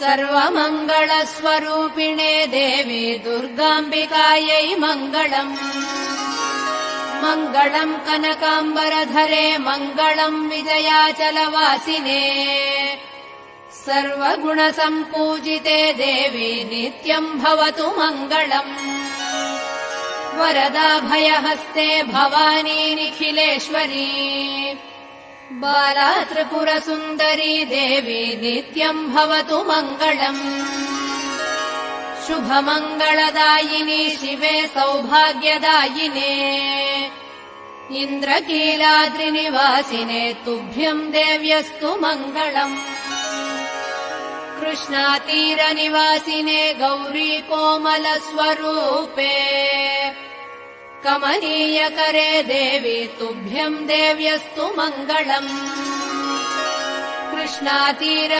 सर्वमङ्गलस्वरूपिणे देवी दुर्गाम्बिकायै मङ्गलम्। मङ्गलम् कनकाम्बरधरे मङ्गलम् विजयाचलवासिने सर्वगुणसम्पूजिते देवी नित्यम् भवतु मङ्गलम्। वरदाभयहस्ते भवानी निखिलेश्वरी बाला त्रिपुरसुन्दरी देवी नित्यम् भवतु मङ्गलम्। शुभमङ्गलदायिनी शिवे सौभाग्यदायिने इन्द्रकीलाद्रिनिवासिने तुभ्यम् देव्यस्तु मङ्गलम्। कृष्णातीरनिवासिने गौरी कोमलस्वरूपे कमनीयकरे देवी तुभ्यम् देव्यस्तु मङ्गलम्। कृष्णातीर